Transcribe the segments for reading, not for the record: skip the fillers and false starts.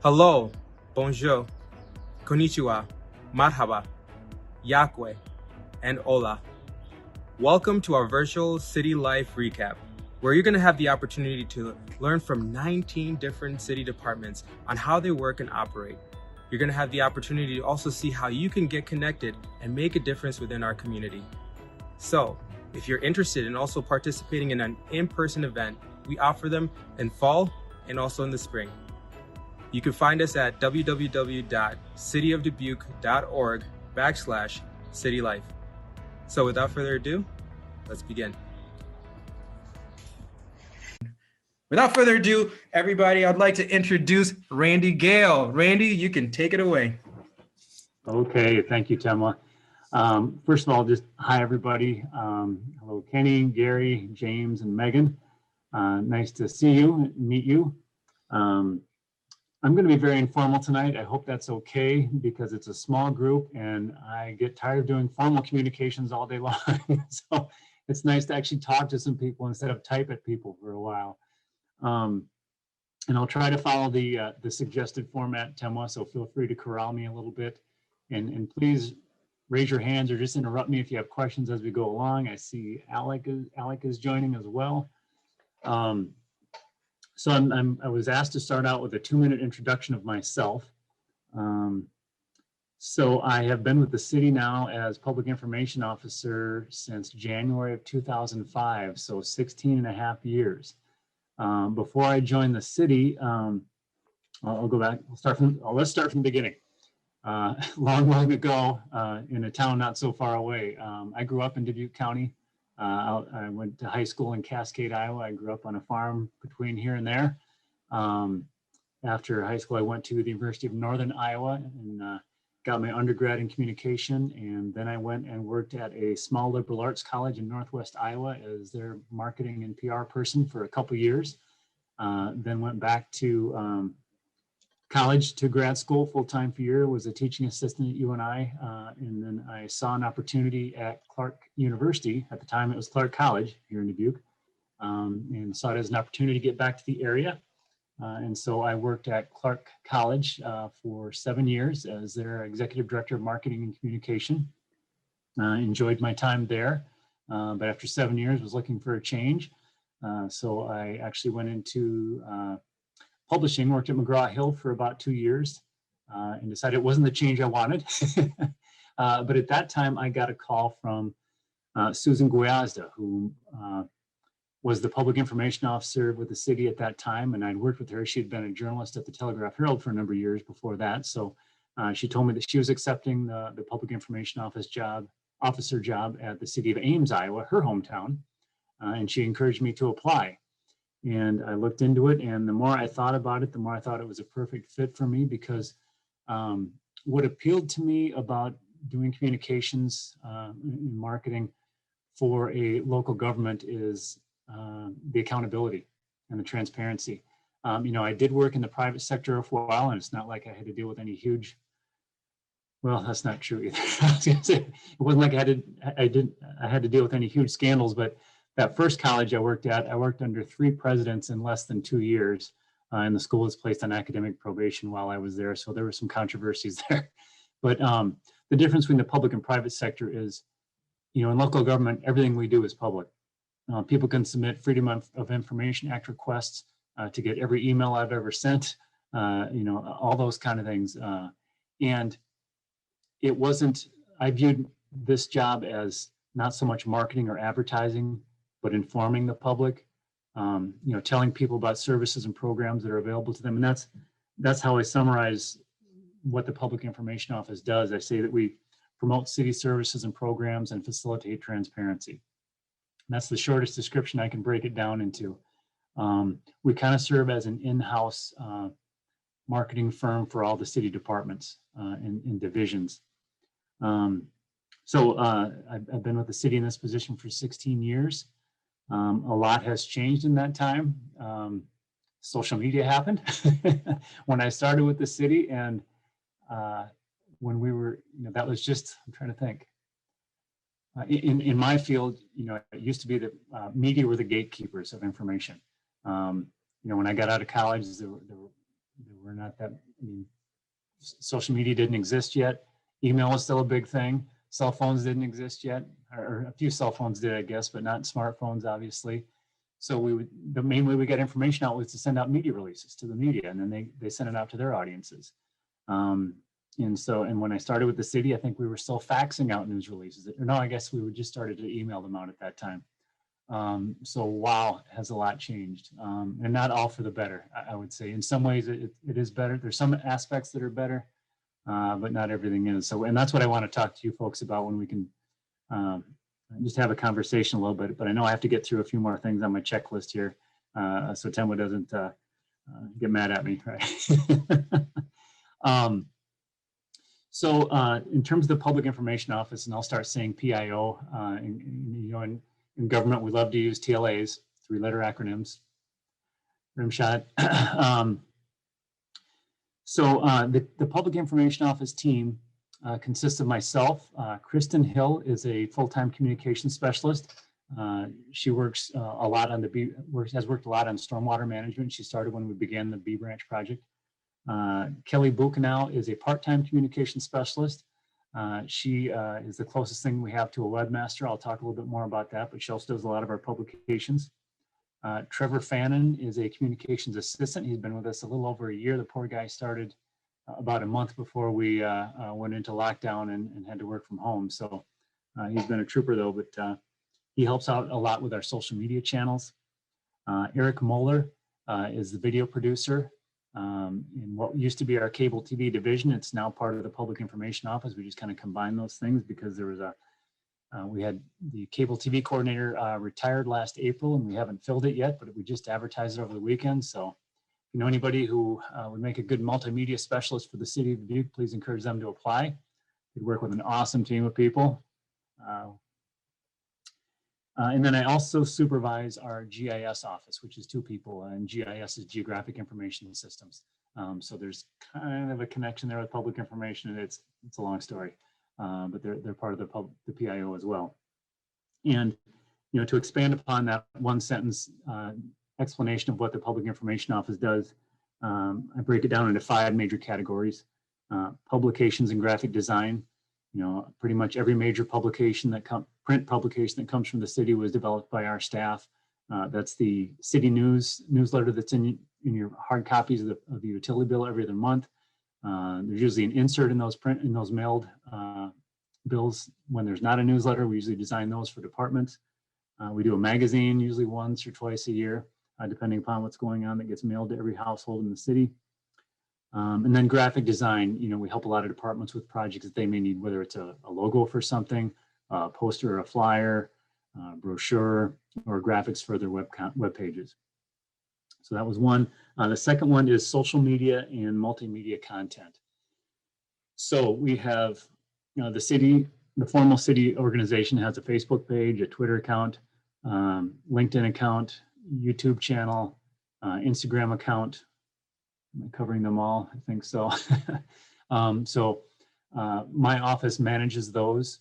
Hello, bonjour, konnichiwa, marhaba, yakwe, and hola. Welcome to our virtual city life recap, where you're going to have the opportunity to learn from 19 different city departments on how they work and operate. You're going to have the opportunity to also see how you can get connected and make a difference within our community. So, if you're interested in also participating in an in-person event, we offer them in fall and also in the spring. You can find us at www.cityofdubuque.org/citylife. So without further ado, let's begin. Without further ado, everybody, I'd like to introduce Randy Gale. Randy, you can take it away. Okay, thank you, Temla. First of all, just hi, everybody. Hello, Kenny, Gary, James, and Megan. Nice to see you and meet you. I'm going to be very informal tonight. I hope that's okay because it's a small group and I get tired of doing formal communications all day long. So it's nice to actually talk to some people instead of type at people for a while. And I'll try to follow the suggested format, Temwa, so feel free to corral me a little bit. And please raise your hands or just interrupt me if you have questions as we go along. I see Alec is joining as well. So I was asked to start out with a 2-minute introduction of myself. So I have been with the city now as public information officer since January of 2005, so 16 and a half years. Before I joined the city, I'll go back. Let's start from the beginning. Long ago, in a town not so far away. I grew up in Dubuque County. I went to high school in Cascade, Iowa. I grew up on a farm between here and there. After high school, I went to the University of Northern Iowa and got my undergrad in communication. And then I went and worked at a small liberal arts college in Northwest Iowa as their marketing and PR person for a couple years. Then went back to college to grad school full-time for a year, was a teaching assistant at UNI, and then I saw an opportunity at Clark University. At the time, it was Clark College here in Dubuque, and saw it as an opportunity to get back to the area. And so I worked at Clark College for 7 years as their executive director of marketing and communication. Enjoyed my time there, but after 7 years was looking for a change. So I actually went into publishing, worked at McGraw-Hill for about 2 years and decided it wasn't the change I wanted. But at that time, I got a call from Susan Guiazda, who was the public information officer with the city at that time. And I'd worked with her. She'd been a journalist at the Telegraph Herald for a number of years before that. So she told me that she was accepting the public information officer job at the city of Ames, Iowa, her hometown. And she encouraged me to apply. And I looked into it, and the more I thought about it, the more I thought it was a perfect fit for me because what appealed to me about doing communications in marketing for a local government is the accountability and the transparency. I did work in the private sector for a while, and it's not like I had to deal with any huge, well, that's not true either. I was gonna say, it wasn't like I had to deal with any huge scandals, but that first college I worked under 3 presidents in less than 2 years, and the school was placed on academic probation while I was there. So there were some controversies there. But the difference between the public and private sector is, in local government, everything we do is public. People can submit Freedom of Information Act requests to get every email I've ever sent, all those kind of things. And it wasn't, I viewed this job as not so much marketing or advertising, but informing the public, telling people about services and programs that are available to them. And that's how I summarize what the Public Information Office does. I say that we promote city services and programs and facilitate transparency. And that's the shortest description I can break it down into. We kind of serve as an in-house marketing firm for all the city departments and divisions. So I've been with the city in this position for 16 years. A lot has changed in that time. Social media happened when I started with the city, and when we were, that was just, I'm trying to think. In my field, it used to be that media were the gatekeepers of information. When I got out of college, there were there were not that, I mean, social media didn't exist yet. Email was still a big thing. Cell phones didn't exist yet, or a few cell phones did, I guess, but not smartphones, obviously. So the main way we got information out was to send out media releases to the media, and then they sent it out to their audiences. And when I started with the city, I think we were still faxing out news releases. Or no, I guess we just started to email them out at that time. So wow, has a lot changed, and not all for the better, I would say. In some ways it is better. There's some aspects that are better, but not everything is. So, and that's what I want to talk to you folks about when we can just have a conversation a little bit, but I know I have to get through a few more things on my checklist here, so Temwa doesn't get mad at me, right? So in terms of the Public Information Office, and I'll start saying PIO, in government, we love to use TLAs, 3-letter acronyms, rimshot. The Public Information Office team consists of myself. Kristen Hill is a full-time communications specialist. She works a lot on has worked a lot on stormwater management. She started when we began the B Branch project. Kelly Buchanau is a part-time communications specialist. She is the closest thing we have to a webmaster. I'll talk a little bit more about that, but she also does a lot of our publications. Trevor Fannin is a communications assistant. He's been with us a little over a year. The poor guy started about a month before we went into lockdown and had to work from home. So he's been a trooper though, but he helps out a lot with our social media channels. Eric Moeller is the video producer. In what used to be our cable TV division, it's now part of the Public Information Office. We just kind of combined those things because there was we had the cable TV coordinator retired last April, and we haven't filled it yet, but we just advertised it over the weekend. So if you know anybody who would make a good multimedia specialist for the city of Dubuque, please encourage them to apply. We work with an awesome team of people. And then I also supervise our GIS office, which is 2 people, and GIS is Geographic Information Systems. So there's kind of a connection there with public information, and it's a long story, but they're part of the PIO as well. And to expand upon that one sentence explanation of what the Public Information Office does, I break it down into 5 major categories: publications and graphic design. Pretty much every major publication print publication that comes from the city was developed by our staff. That's the city newsletter that's in your hard copies of the utility bill every other month. There's usually an insert in those mailed bills. When there's not a newsletter, we usually design those for departments. We do a magazine usually once or twice a year, depending upon what's going on, that gets mailed to every household in the city. And then graphic design, we help a lot of departments with projects that they may need, whether it's a logo for something, a poster or a flyer, brochure, or graphics for their web pages. So that was one. The second one is social media and multimedia content. So we have, the formal city organization has a Facebook page, a Twitter account, LinkedIn account, YouTube channel, Instagram account. Am I covering them all? I think so. My office manages those.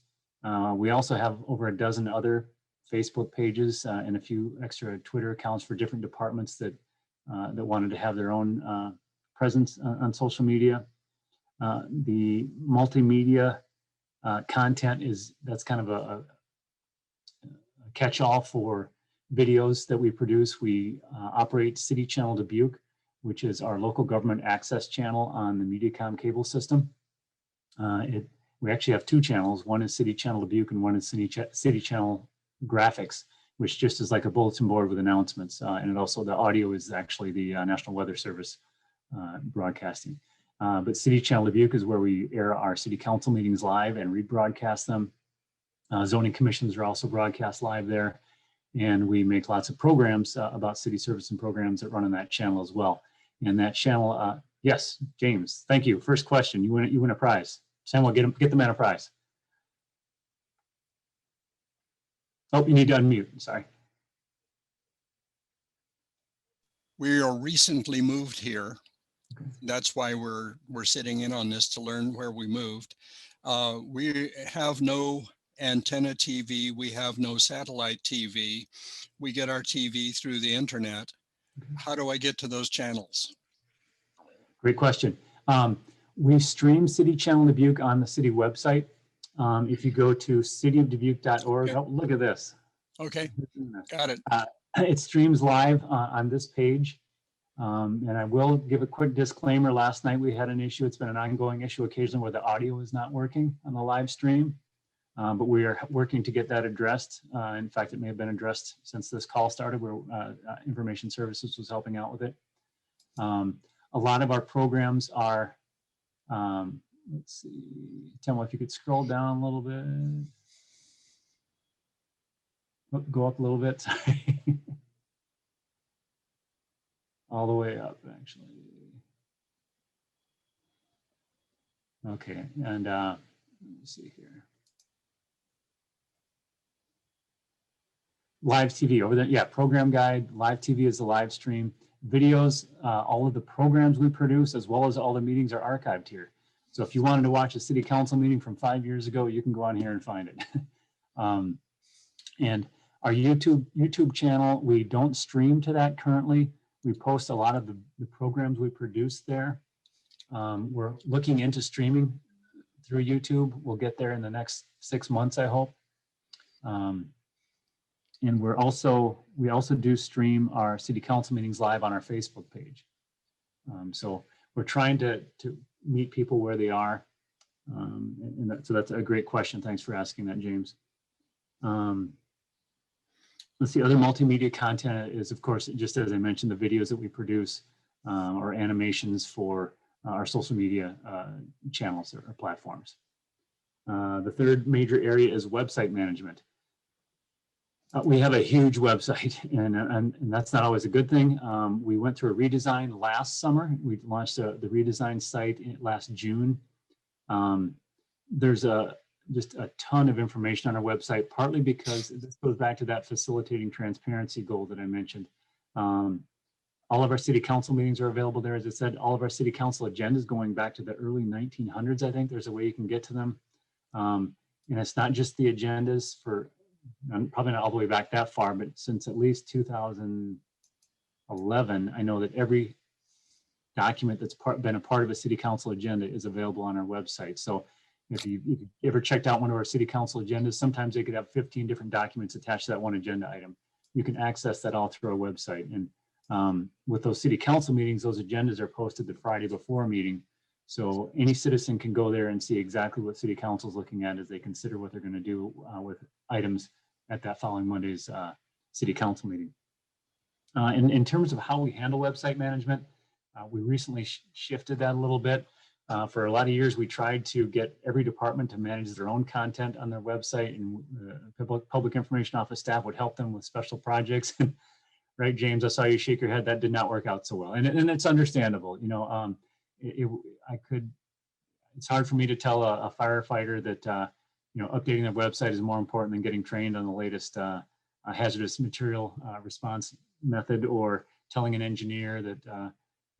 We also have over a dozen other Facebook pages and a few extra Twitter accounts for different departments that wanted to have their own presence on social media. The multimedia content that's kind of a catch-all for videos that we produce. We operate City Channel Dubuque, which is our local government access channel on the Mediacom cable system. We actually have 2 channels. One is City Channel Dubuque and one is City Channel Graphics, which just is like a bulletin board with announcements. And the audio is actually the National Weather Service broadcasting. But City Channel Dubuque is where we air our city council meetings live and rebroadcast them. Zoning commissions are also broadcast live there. And we make lots of programs about city service and programs that run on that channel as well. And that channel, yes, James, thank you. First question, you win a prize. Samuel, get the man a prize. Oh, you need to unmute, sorry. We are recently moved here. Okay. That's why we're sitting in on this to learn where we moved. We have no antenna TV. We have no satellite TV. We get our TV through the internet. How do I get to those channels? Great question. We stream City Channel Dubuque on the city website. If you go to cityofdubuque.org, Okay. oh, look at this. Okay, got it. It streams live on this page. And I will give a quick disclaimer. Last night we had an issue. It's been an ongoing issue occasionally where the audio is not working on the live stream. But we are working to get that addressed. In fact, it may have been addressed since this call started, where Information Services was helping out with it. A lot of our programs are, let's see, Tim, if you could scroll down a little bit. Oh, go up a little bit, sorry. All the way up, actually. Okay, and let me see here. Live TV over there, yeah, program guide, live TV is the live stream. Videos, all of the programs we produce, as well as all the meetings are archived here. So if you wanted to watch a city council meeting from 5 years ago, you can go on here and find it. And our YouTube channel, we don't stream to that currently. We post a lot of the programs we produce there. We're looking into streaming through YouTube. We'll get there in the next 6 months, I hope. And we also do stream our city council meetings live on our Facebook page. So we're trying to meet people where they are. So that's a great question. Thanks for asking that, James. Let's see, other multimedia content is, of course, just as I mentioned, the videos that we produce or animations for our social media channels or platforms. The third major area is website management. We have a huge website, and that's not always a good thing. We went through a redesign last summer. We launched the redesigned site last June. There's just a ton of information on our website, partly because this goes back to that facilitating transparency goal that I mentioned. All of our city council meetings are available there. As I said, all of our city council agendas going back to the early 1900s, I think. There's a way you can get to them. And it's not just the agendas for, probably not all the way back that far, but since at least 2011, I know that every document that's been a part of a city council agenda is available on our website. So if you ever checked out one of our city council agendas, sometimes they could have 15 different documents attached to that one agenda item. You can access that all through our website. And with those city council meetings, those agendas are posted the Friday before a meeting. So any citizen can go there and see exactly what city council is looking at as they consider what they're going to do with items at that following Monday's city council meeting. In terms of how we handle website management, we recently shifted that a little bit. For a lot of years, we tried to get every department to manage their own content on their website, and public information office staff would help them with special projects. Right, James? I saw you shake your head. That did not work out so well, and it's understandable. You know, it's hard for me to tell a firefighter that you know, updating their website is more important than getting trained on the latest hazardous material response method, or telling an engineer that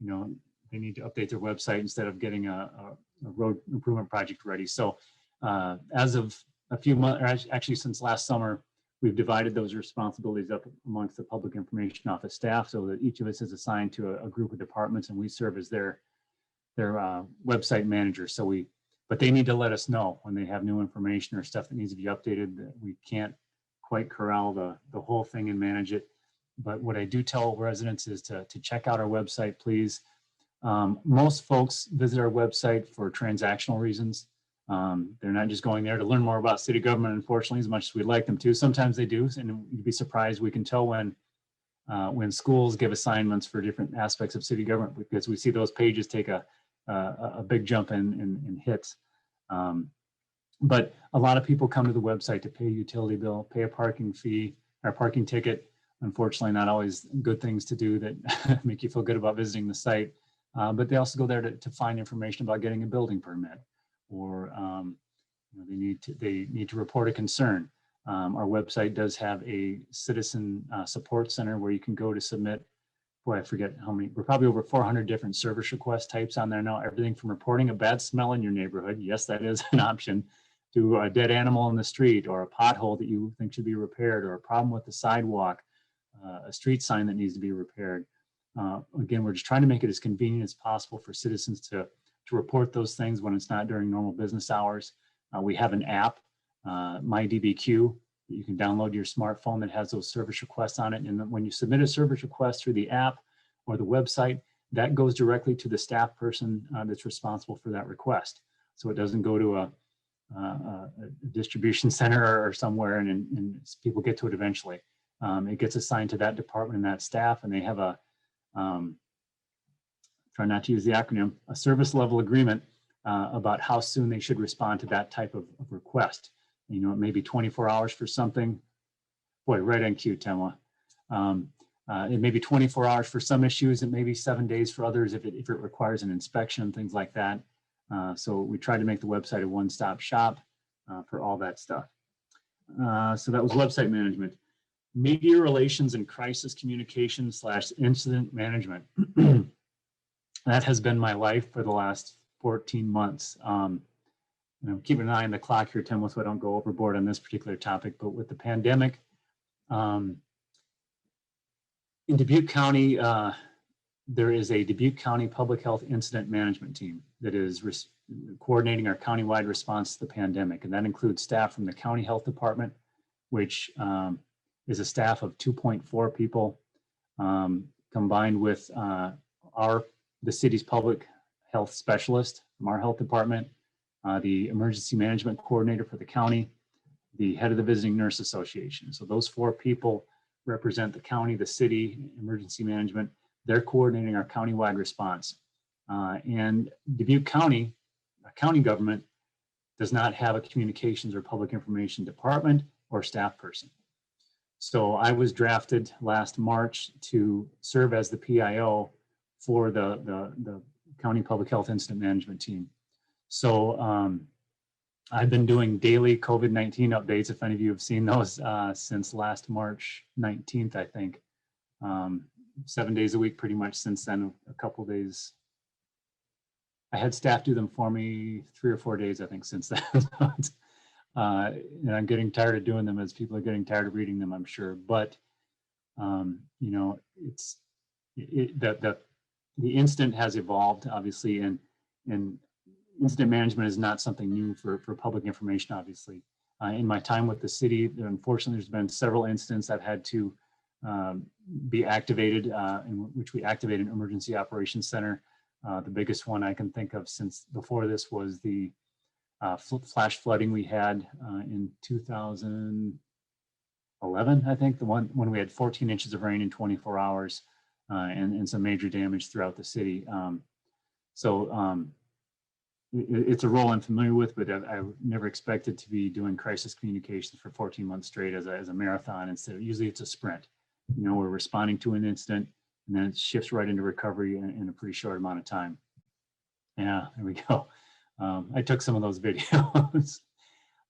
you know, they need to update their website instead of getting a road improvement project ready. So as of a few months, actually since last summer, we've divided those responsibilities up amongst the public information office staff, so that each of us is assigned to a group of departments, and we serve as their website manager. So but they need to let us know when they have new information or stuff that needs to be updated. That we can't quite corral the whole thing and manage it. But what I do tell residents is to check out our website, please. Most folks visit our website for transactional reasons. They're not just going there to learn more about city government, unfortunately, as much as we'd like them to. Sometimes they do, and you'd be surprised. We can tell when schools give assignments for different aspects of city government, because we see those pages take a big jump in hits. But a lot of people come to the website to pay a utility bill, pay a parking fee, or a parking ticket. Unfortunately, not always good things to do that make you feel good about visiting the site. But they also go there to find information about getting a building permit, or you know, they need to report a concern. Our website does have a citizen support center where you can go to submit. Boy, I forget how many. We're probably over 400 different service request types on there now. Everything from reporting a bad smell in your neighborhood, yes, that is an option, to a dead animal in the street, or a pothole that you think should be repaired, or a problem with the sidewalk, a street sign that needs to be repaired. Again, we're just trying to make it as convenient as possible for citizens to report those things when it's not during normal business hours. We have an app, MyDBQ, that you can download to your smartphone that has those service requests on it. And when you submit a service request through the app or the website, that goes directly to the staff person that's responsible for that request. So it doesn't go to a distribution center or somewhere and people get to it eventually. It gets assigned to that department and that staff, and they have a, try not to use the acronym, a service level agreement about how soon they should respond to that type of request. You know, it may be 24 hours for something. Boy, right on cue, Temla. It may be 24 hours for some issues. It may be 7 days for others if it requires an inspection, things like that. So we try to make the website a one-stop shop for all that stuff. So that was website management. Media relations and crisis communication / incident management. That has been my life for the last 14 months. And I'm keeping an eye on the clock here, Tim, so I don't go overboard on this particular topic. But with the pandemic, in Dubuque County, there is a Dubuque County Public Health Incident Management Team that is coordinating our countywide response to the pandemic. And that includes staff from the County Health Department, which is a staff of 2.4 people, combined with the city's public health specialist from our health department, the emergency management coordinator for the county, the head of the Visiting Nurse Association. So those 4 people represent the county, the city, emergency management. They're coordinating our countywide response. And Dubuque County, our county government, does not have a communications or public information department or staff person. So I was drafted last March to serve as the PIO for the County Public Health Incident Management Team. So I've been doing daily COVID-19 updates, if any of you have seen those, since last March 19th, I think. 7 days a week pretty much since then, a couple of days. I had staff do them for me 3 or 4 days, I think, since then. And I'm getting tired of doing them as people are getting tired of reading them, I'm sure. But, you know, the incident has evolved, obviously, and incident management is not something new for public information, obviously. In my time with the city, unfortunately, there's been several incidents I've had to be activated, in which we activated an emergency operations center. The biggest one I can think of since before this was the flash flooding we had in 2011, I think, the one when we had 14 inches of rain in 24 hours and some major damage throughout the city. It's a role I'm familiar with, but I never expected to be doing crisis communications for 14 months straight as a marathon instead of, usually it's a sprint. You know, we're responding to an incident and then it shifts right into recovery in a pretty short amount of time. Yeah, there we go. I took some of those videos.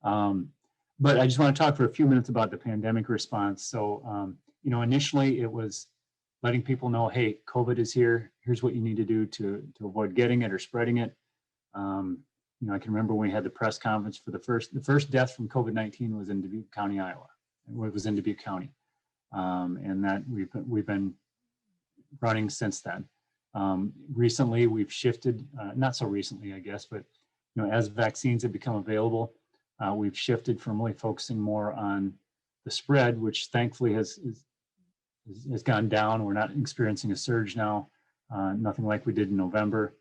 But I just want to talk for a few minutes about the pandemic response. So, you know, initially it was letting people know, hey, COVID is here. Here's what you need to do to avoid getting it or spreading it. You know, I can remember when we had the press conference for the first death from COVID-19 was in Dubuque County, Iowa. It was in Dubuque County. And that we've been running since then. Recently, we've shifted, not so recently, I guess, but you know, as vaccines have become available, we've shifted from really focusing more on the spread, which thankfully has gone down. We're not experiencing a surge now, nothing like we did in November.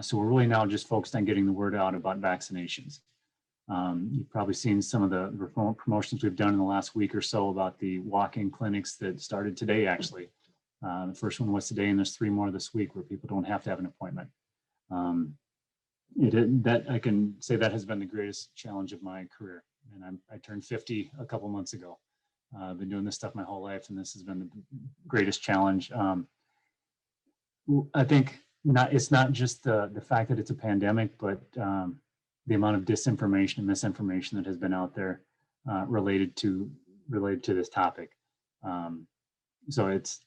So we're really now just focused on getting the word out about vaccinations. You've probably seen some of the promotions we've done in the last week or so about the walk-in clinics that started today, actually. The first one was today, and there's 3 more this week where people don't have to have an appointment. That I can say that has been the greatest challenge of my career. And I turned 50 a couple months ago. I've been doing this stuff my whole life, and this has been the greatest challenge. I think it's not just the fact that it's a pandemic, but the amount of disinformation and misinformation that has been out there related to this topic. So it's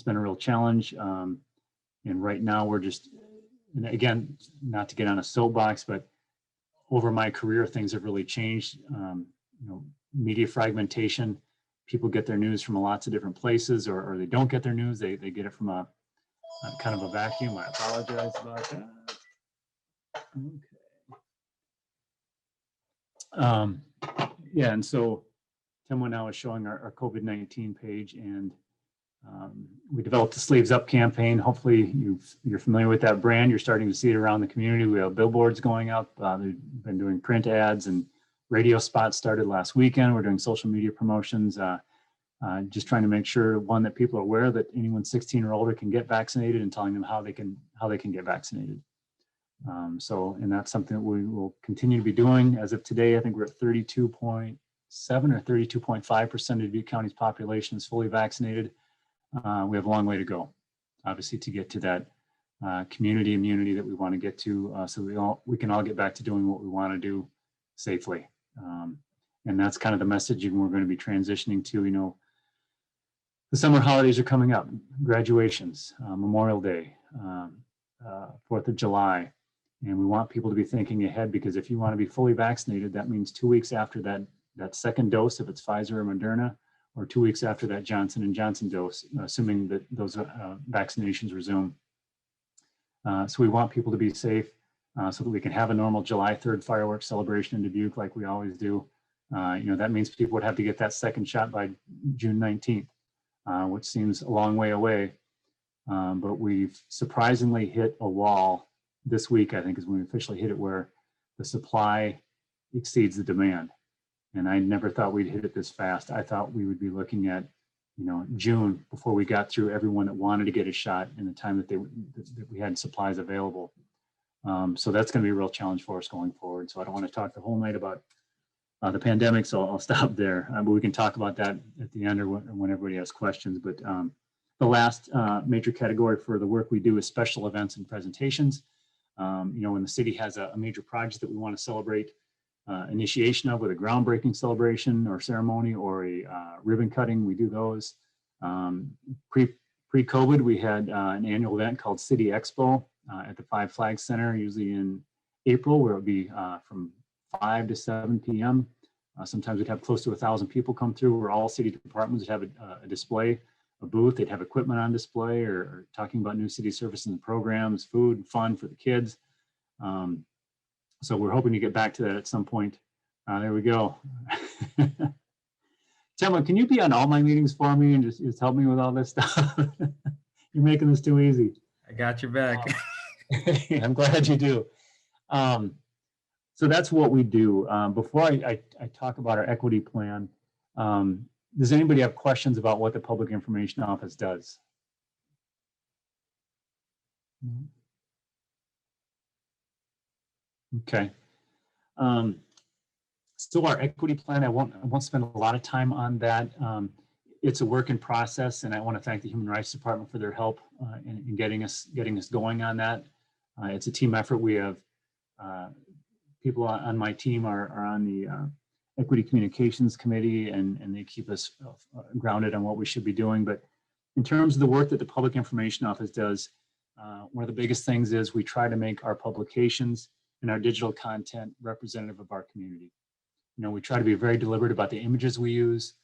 been a real challenge. And right now we're just, and again, not to get on a soapbox, but over my career, things have really changed. You know, media fragmentation, people get their news from lots of different places, or they don't get their news. They get it from a kind of a vacuum. I apologize about that. Okay. Yeah, and so Tim now is showing our COVID-19 page, and we developed the Sleeves Up campaign. Hopefully you're familiar with that brand. You're starting to see it around the community. We have billboards going up. They've been doing print ads, and radio spots started last weekend. We're doing social media promotions, just trying to make sure, one, that people are aware that anyone 16 or older can get vaccinated, and telling them how they can get vaccinated. And that's something that we will continue to be doing. As of today, I think we're at 32.7 or 32.5% of Dubuque County's population is fully vaccinated. We have a long way to go, obviously, to get to that community immunity that we want to get to, so we can all get back to doing what we want to do safely. And that's kind of the messaging we're going to be transitioning to. You know, the summer holidays are coming up, graduations, Memorial Day, 4th of July. And we want people to be thinking ahead, because if you want to be fully vaccinated, that means 2 weeks after that second dose, if it's Pfizer or Moderna, or 2 weeks after that Johnson & Johnson dose, assuming that those vaccinations resume. So we want people to be safe, so that we can have a normal July 3rd fireworks celebration in Dubuque like we always do. You know, that means people would have to get that second shot by June 19th, which seems a long way away. But we've surprisingly hit a wall this week, I think, is when we officially hit it, where the supply exceeds the demand. And I never thought we'd hit it this fast. I thought we would be looking at, you know, June before we got through everyone that wanted to get a shot in the time that we had supplies available. So that's going to be a real challenge for us going forward. So I don't want to talk the whole night about the pandemic, so I'll stop there. But we can talk about that at the end, or when everybody has questions. But the last major category for the work we do is special events and presentations. You know, when the city has a major project that we want to celebrate initiation of, with a groundbreaking celebration or ceremony, or a ribbon cutting, we do those. Pre-COVID, we had an annual event called City Expo at the Five Flags Center, usually in April, where it would be from 5 to 7 p.m. Sometimes we'd have close to 1,000 people come through, where all city departments would have a display, a booth. They'd have equipment on display, or talking about new city services and programs, food and fun for the kids. So we're hoping to get back to that at some point. There we go. Timma, can you be on all my meetings for me and just help me with all this stuff? You're making this too easy. I got your back. I'm glad you do. So that's what we do. Before I talk about our equity plan, does anybody have questions about what the Public Information Office does? Okay. So our equity plan, I won't spend a lot of time on that. It's a work in process, and I want to thank the Human Rights Department for their help in getting us going on that. It's a team effort. We have people on my team are on the Equity Communications Committee, and they keep us grounded on what we should be doing. But in terms of the work that the Public Information Office does, one of the biggest things is we try to make our publications and our digital content representative of our community. You know, we try to be very deliberate about the images we use,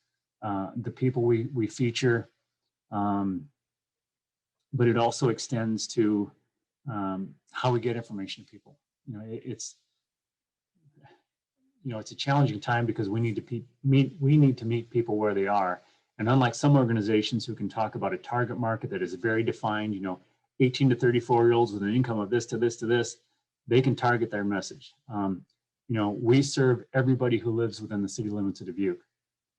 the people we feature, but it also extends to how we get information to people. You know, it's a challenging time, because we need to meet people where they are. And unlike some organizations who can talk about a target market that is very defined, you know, 18 to 34-year-olds with an income of this to this to this, they can target their message. You know, we serve everybody who lives within the city limits of Dubuque,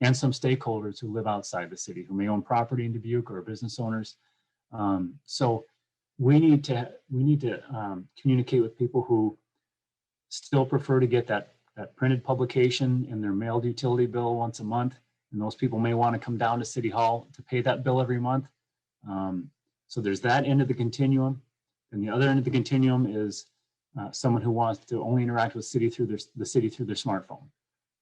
and some stakeholders who live outside the city, who may own property in Dubuque, or business owners. So we need to communicate with people who still prefer to get that printed publication in their mailed utility bill once a month, and those people may want to come down to City Hall to pay that bill every month. So there's that end of the continuum, and the other end of the continuum is someone who wants to only interact with the city through their smartphone,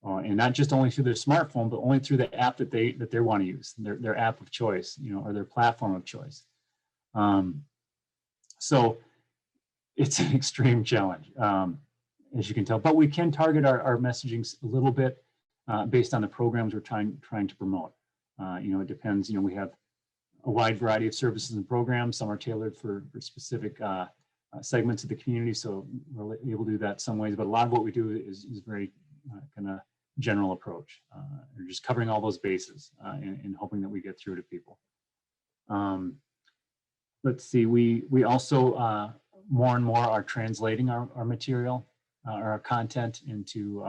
and not just only through their smartphone, but only through the app that they want to use, their app of choice, you know, or their platform of choice. So it's an extreme challenge, as you can tell, but we can target our messaging a little bit based on the programs we're trying to promote. It depends. We have a wide variety of services and programs. Some are tailored for specific segments of the community, so we're able to do that some ways. But a lot of what we do is very kind of general approach. We're just covering all those bases and hoping that we get through to people. Let's see. We also more and more are translating our material, our content into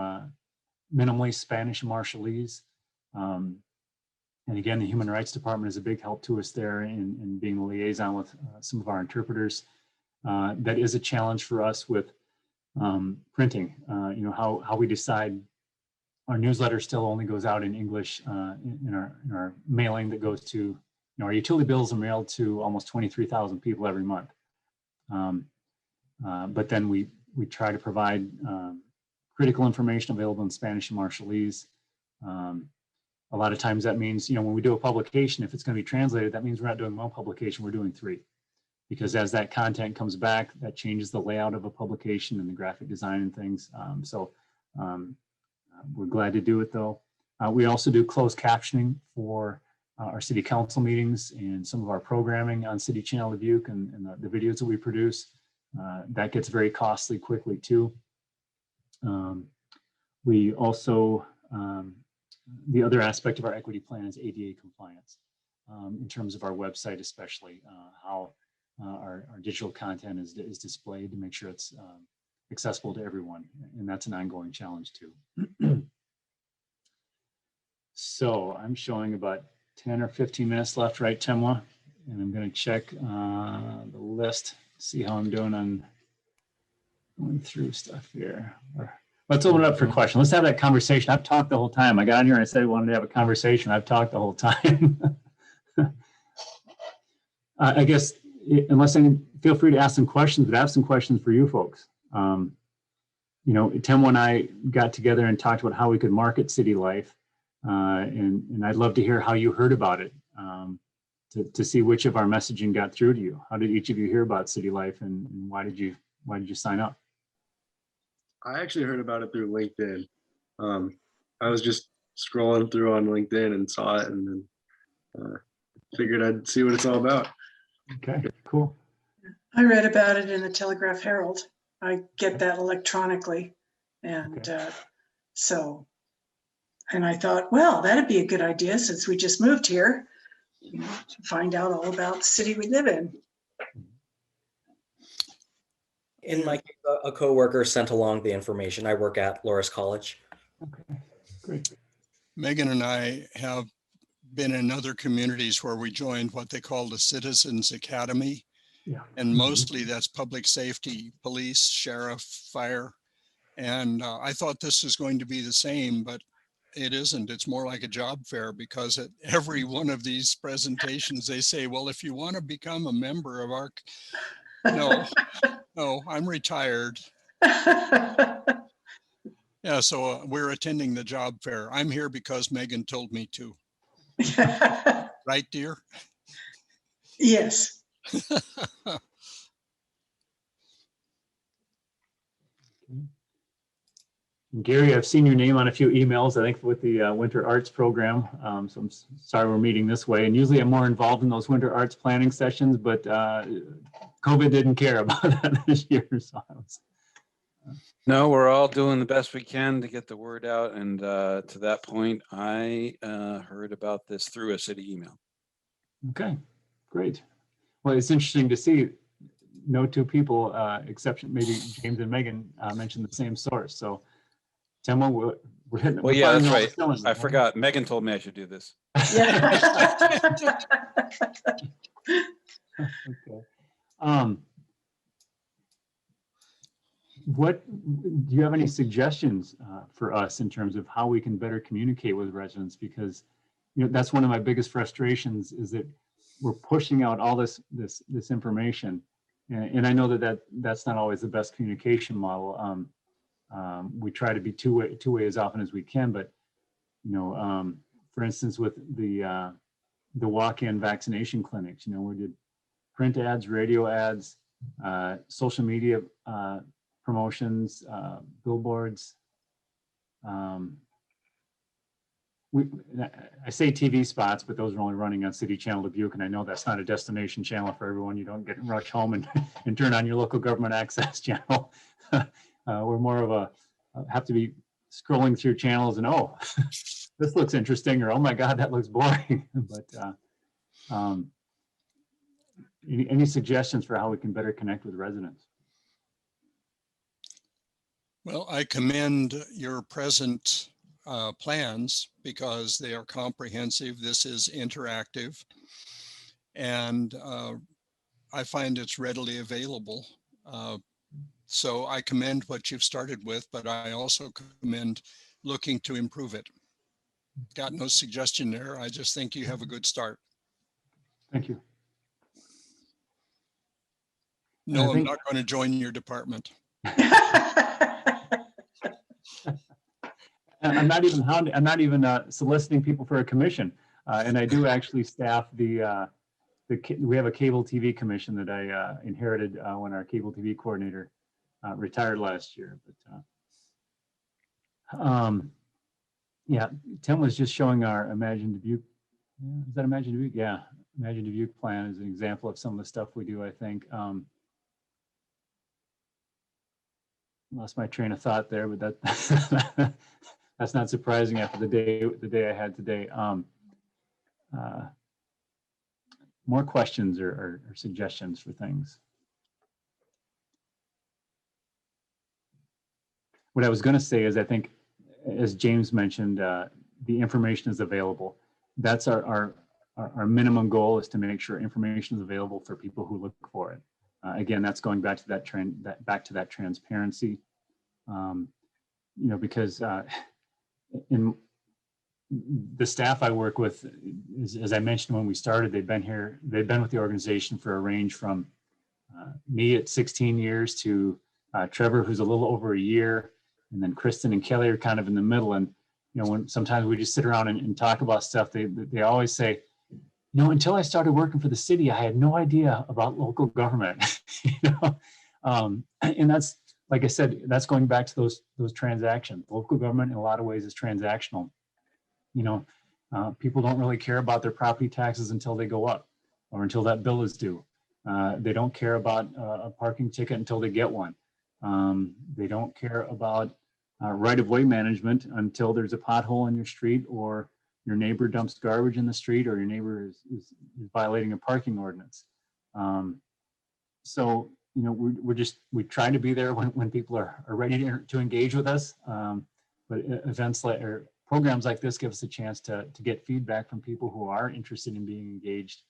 minimally Spanish and Marshallese. And again, the Human Rights Department is a big help to us there in being the liaison with some of our interpreters. That is a challenge for us with printing. How we decide our newsletter still only goes out in English in our mailing that goes to, our utility bills are mailed to almost 23,000 people every month. But then we try to provide critical information available in Spanish and Marshallese. A lot of times that means, when we do a publication, if it's going to be translated, that means we're not doing one publication, we're doing 3. Because as that content comes back, that changes the layout of a publication and the graphic design and things. We're glad to do it though. We also do closed captioning for our city council meetings and some of our programming on City Channel Dubuque and the videos that we produce. That gets very costly quickly too. We also, the other aspect of our equity plan is ADA compliance in terms of our website, especially how our digital content is displayed to make sure it's accessible to everyone. And that's an ongoing challenge too. So I'm showing about 10 or 15 minutes left, right, Temwa? And I'm going to check the list, see how I'm doing on going through stuff here. Let's open it up for questions. Let's have that conversation. I've talked the whole time. I got on here and I said I wanted to have a conversation. I've talked the whole time. I guess, feel free to ask some questions, but I have some questions for you folks. Tim and I got together and talked about how we could market City Life. And I'd love to hear how you heard about it, to see which of our messaging got through to you. How did each of you hear about City Life, and why did you sign up? I actually heard about it through LinkedIn. I was just scrolling through on LinkedIn and saw it, and then figured I'd see what it's all about. Okay, cool. I read about it in the Telegraph Herald. I get that electronically. And okay. And I thought, well, that'd be a good idea since we just moved here, to find out all about the city we live in. In my case, a coworker sent along the information. I work at Loras College. Okay, great. Megan and I have been in other communities where we joined what they call the Citizens Academy. Yeah. And mostly that's public safety, police, sheriff, fire. And I thought this was going to be the same, but it isn't. It's more like a job fair, because at every one of these presentations, they say, well, if you want to become a member of our, no, I'm retired. Yeah, so we're attending the job fair. I'm here because Megan told me to. Right, dear? Yes. Gary, I've seen your name on a few emails, I think, with the Winter Arts program. So I'm sorry we're meeting this way. And usually I'm more involved in those Winter Arts planning sessions, but COVID didn't care about that this year. So no, we're all doing the best we can to get the word out. And to that point, I heard about this through a city email. Okay, great. Well, it's interesting to see no two people, except maybe James and Megan, mentioned the same source. So Temwa, we're hitting. Well, yeah, that's right. I forgot. Megan told me I should do this. Yeah. Okay. What do you have any suggestions for us in terms of how we can better communicate with residents? Because that's one of my biggest frustrations, is that we're pushing out all this information, and I know that's not always the best communication model. We try to be two-way as often as we can, but for instance, with the walk-in vaccination clinics, we did print ads, radio ads, social media promotions, billboards. I say TV spots, but those are only running on City Channel Dubuque, and I know that's not a destination channel for everyone. You don't get rush home and turn on your local government access channel. We're more of a have to be scrolling through channels and oh, this looks interesting, or oh my God, that looks boring. But any suggestions for how we can better connect with residents? Well, I commend your present plans because they are comprehensive. This is interactive, and I find it's readily available. So I commend what you've started with, but I also commend looking to improve it. Got no suggestion there. I just think you have a good start. Thank you. No, I'm not going to join your department. I'm not even soliciting people for a commission, and I do actually staff we have a cable TV commission that I inherited when our cable TV coordinator retired last year. But yeah, Tim was just showing our Imagine Dubuque. Is that Imagine Dubuque? Yeah, Imagine Dubuque plan is an example of some of the stuff we do. I think lost my train of thought there, but that that's not surprising after the day I had today. More questions or suggestions for things? What I was going to say is, I think, as James mentioned, the information is available. That's our minimum goal, is to make sure information is available for people who look for it. Again, that's going back to that transparency. You know, because in the staff I work with, as I mentioned when we started, they've been with the organization for a range from me at 16 years to Trevor, who's a little over a year, and then Kristen and Kelly are kind of in the middle. And you know, when sometimes we just sit around and talk about stuff, they always say, you know, until I started working for the city, I had no idea about local government. You know, and that's, like I said, that's going back to those transactions. Local government in a lot of ways is transactional. You know, people don't really care about their property taxes until they go up or until that bill is due. They don't care about a parking ticket until they get one. They don't care about right-of-way management until there's a pothole in your street, or your neighbor dumps garbage in the street, or your neighbor is violating a parking ordinance. So, you know, we try to be there when people are ready to engage with us. But events or programs like this give us a chance to get feedback from people who are interested in being engaged.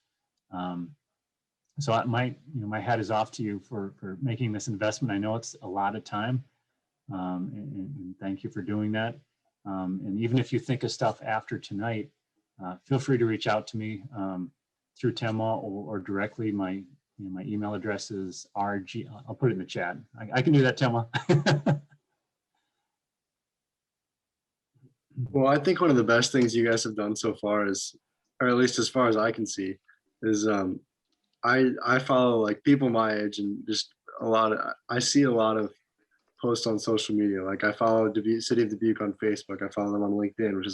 So my hat is off to you for making this investment. I know it's a lot of time, and thank you for doing that. And even if you think of stuff after tonight, feel free to reach out to me through Tema or directly. My email address is RG. I'll put it in the chat. I can do that, Tema. Well, I think one of the best things you guys have done so far is, or at least as far as I can see, is I follow like people my age, and just I see a lot of posts on social media. Like I follow City of Dubuque on Facebook. I follow them on LinkedIn, which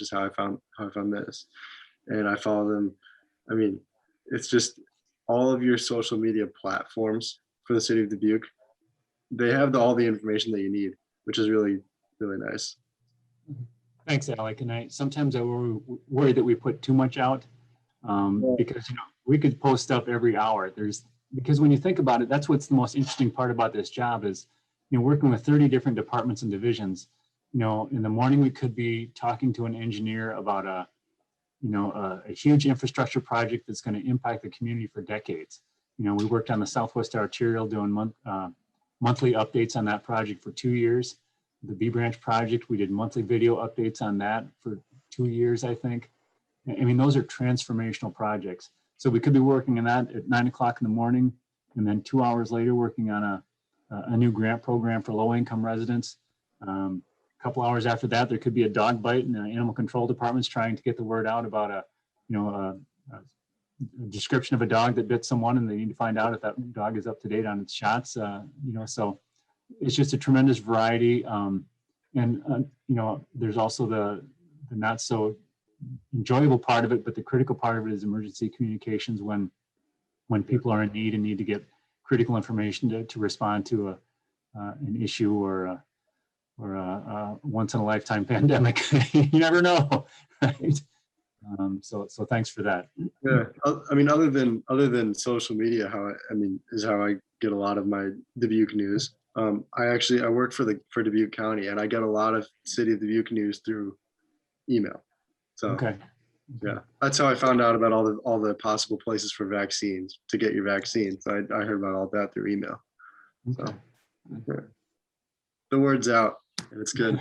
is how I found this, and I follow them. I mean, it's just all of your social media platforms for the City of Dubuque. They have all the information that you need, which is really, really nice. Thanks, Alec. And sometimes I worry that we put too much out, because, you know, we could post stuff every hour. Because when you think about it, that's what's the most interesting part about this job is, you know, working with 30 different departments and divisions. You know, in the morning we could be talking to an engineer about a huge infrastructure project that's going to impact the community for decades. You know, we worked on the Southwest Arterial doing monthly updates on that project for 2 years. The B Branch project, we did monthly video updates on that for 2 years, I think. I mean, those are transformational projects. So we could be working on that at 9 o'clock in the morning, and then 2 hours later working on a new grant program for low-income residents. A couple hours after that, there could be a dog bite, and the animal control department's trying to get the word out about a description of a dog that bit someone, and they need to find out if that dog is up to date on its shots. You know, so it's just a tremendous variety. And you know, there's also the not so enjoyable part of it, but the critical part of it is emergency communications when people are in need and need to get critical information to respond to an issue or a once in a lifetime pandemic. You never know, right? So thanks for that. Yeah, I mean, other than social media, is how I get a lot of my Dubuque news. I work for Dubuque County, and I get a lot of City of Dubuque news through email. So Okay. yeah, that's how I found out about all the possible places for vaccines to get your vaccines. I heard about all that through email. So Okay. yeah. The word's out, and it's good.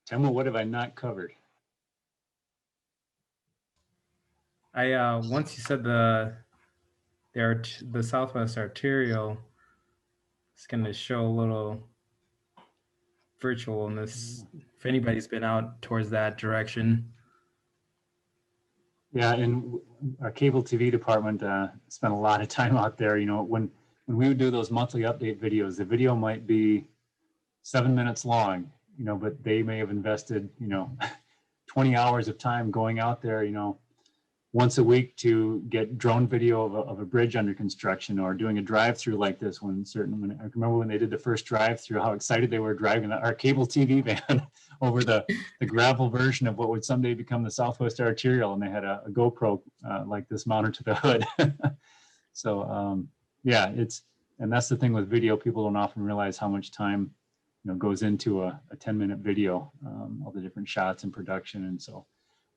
Tell what have I not covered? Once you said the Southwest Arterial, it's gonna show a little virtual in this. If anybody's been out towards that direction. Yeah, and our cable TV department spent a lot of time out there. You know, when we would do those monthly update videos, the video might be 7 minutes long, you know, but they may have invested, 20 hours of time going out there, once a week to get drone video of a bridge under construction, or doing a drive-through like this. I remember when they did the first drive-through, how excited they were driving our cable TV van over the gravel version of what would someday become the Southwest Arterial, and they had a GoPro like this mounted to the hood. So yeah, and that's the thing with video. People don't often realize how much time goes into a 10-minute video, all the different shots and production. And so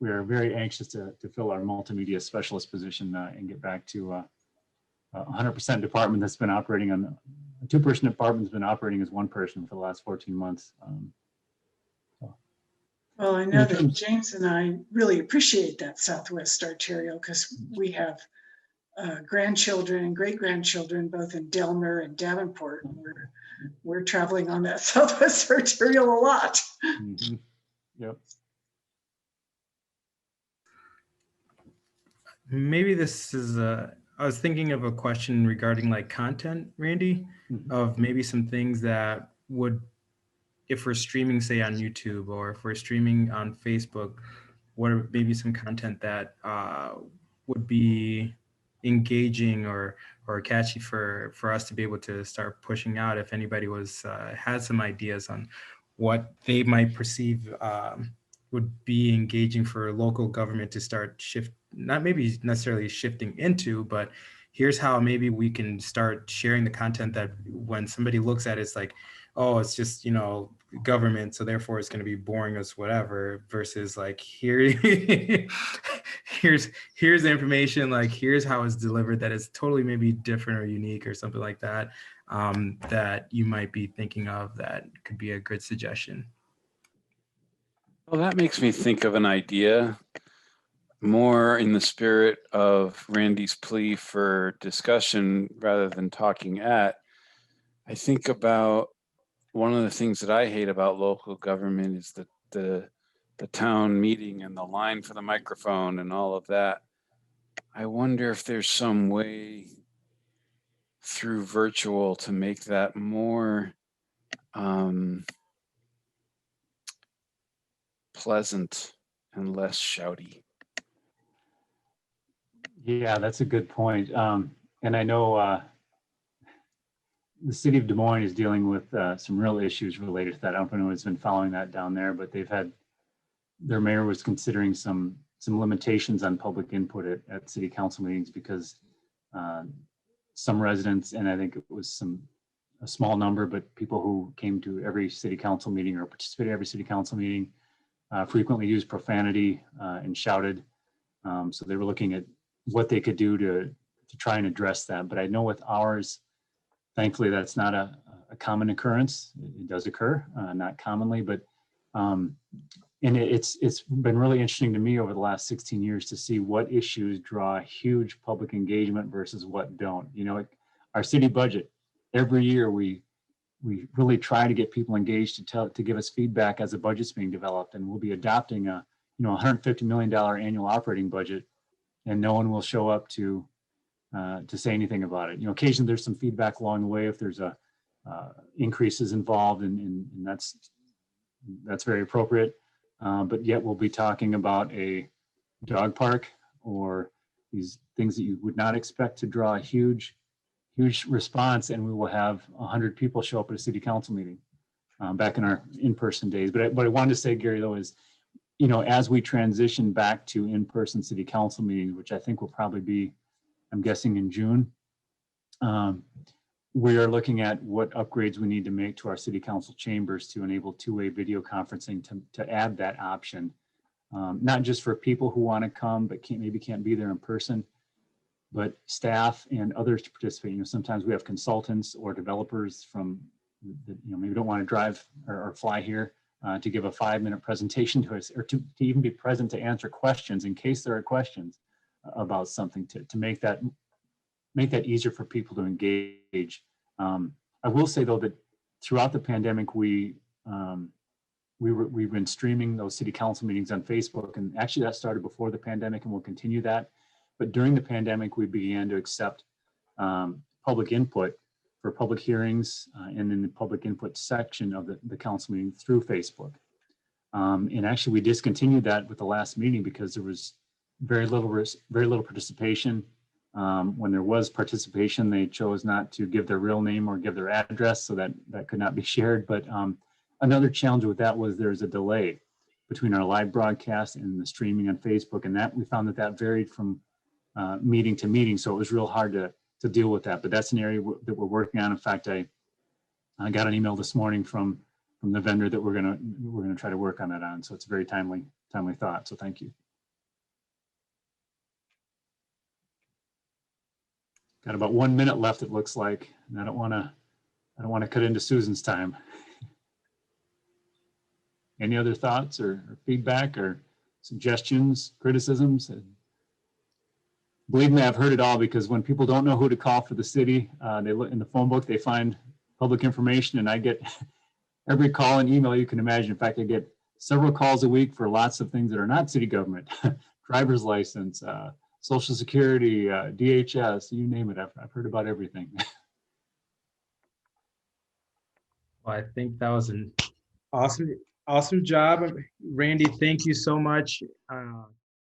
we are very anxious to fill our multimedia specialist position and get back to a 100% department that's been operating on a 2-person department has been operating as 1 person for the last 14 months. Well, I know that James and I really appreciate that Southwest Arterial, because we have grandchildren and great-grandchildren both in Delmer and Davenport. And we're traveling on that Southwest Arterial a lot. Mm-hmm. Yep. Maybe this is I was thinking of a question regarding like content, Randy, of maybe some things that would, if we're streaming, say on YouTube, or if we're streaming on Facebook, what are maybe some content that would be engaging or catchy for us to be able to start pushing out, if anybody had some ideas on what they might perceive would be engaging for local government to start not maybe necessarily shifting into, but here's how maybe we can start sharing the content that when somebody looks at it, it's like, oh, it's just, government, so therefore it's going to be boring as whatever, versus like, here's the information, like here's how it's delivered that is totally maybe different or unique or something like that, that you might be thinking of that could be a good suggestion. Well, that makes me think of an idea more in the spirit of Randy's plea for discussion rather than talking at. I think about one of the things that I hate about local government is the town meeting and the line for the microphone and all of that. I wonder if there's some way through virtual to make that more pleasant and less shouty. Yeah, that's a good point. And I know the city of Des Moines is dealing with some real issues related to that. I don't know if anyone's been following that down there, but their mayor was considering some limitations on public input at city council meetings, because some residents, and I think it was a small number, but people who came to every city council meeting or participated in every city council meeting frequently used profanity and shouted. So they were looking at what they could do to try and address that. But I know with ours, thankfully, that's not a common occurrence. It does occur, not commonly, but and it's been really interesting to me over the last 16 years to see what issues draw huge public engagement versus what don't. Our city budget, every year we really try to get people engaged to give us feedback as the budget's being developed, and we'll be adopting a $150 million annual operating budget, and no one will show up to say anything about it. Occasionally there's some feedback along the way if there's a increases involved, and that's very appropriate. But yet we'll be talking about a dog park or these things that you would not expect to draw a huge response, and we will have 100 people show up at a city council meeting back in our in-person days. But what I wanted to say, Gary, though, is, you know, as we transition back to in-person city council meetings, which I think will probably be, I'm guessing, in June, we are looking at what upgrades we need to make to our city council chambers to enable two-way video conferencing to add that option. Not just for people who want to come but maybe can't be there in person, but staff and others to participate. You know, sometimes we have consultants or developers from, you know, maybe don't want to drive or fly here to give a 5-minute presentation to us, or to even be present to answer questions in case there are questions about something, to make that easier for people to engage. I will say, though, that throughout the pandemic, we've been streaming those city council meetings on Facebook, and actually that started before the pandemic, and we'll continue that. But during the pandemic, we began to accept public input for public hearings and in the public input section of the council meeting through Facebook. And actually, we discontinued that with the last meeting because there was very little participation. When there was participation, they chose not to give their real name or give their address, so that could not be shared. But another challenge with that was there's a delay between our live broadcast and the streaming on Facebook, and that we found that varied from meeting to meeting, so it was real hard to deal with that. But that's an area that we're working on. In fact, I got an email this morning from the vendor that we're gonna try to work on that on. So it's a very timely thought. So thank you. Got about 1 minute left, it looks like, and I don't want to cut into Susan's time. Any other thoughts or feedback or suggestions, criticisms? Believe me, I've heard it all, because when people don't know who to call for the city, they look in the phone book, they find public information, and I get every call and email you can imagine. In fact, I get several calls a week for lots of things that are not city government, driver's license, Social Security, DHS, you name it. I've heard about everything. Well, I think that was an awesome job. Randy, thank you so much.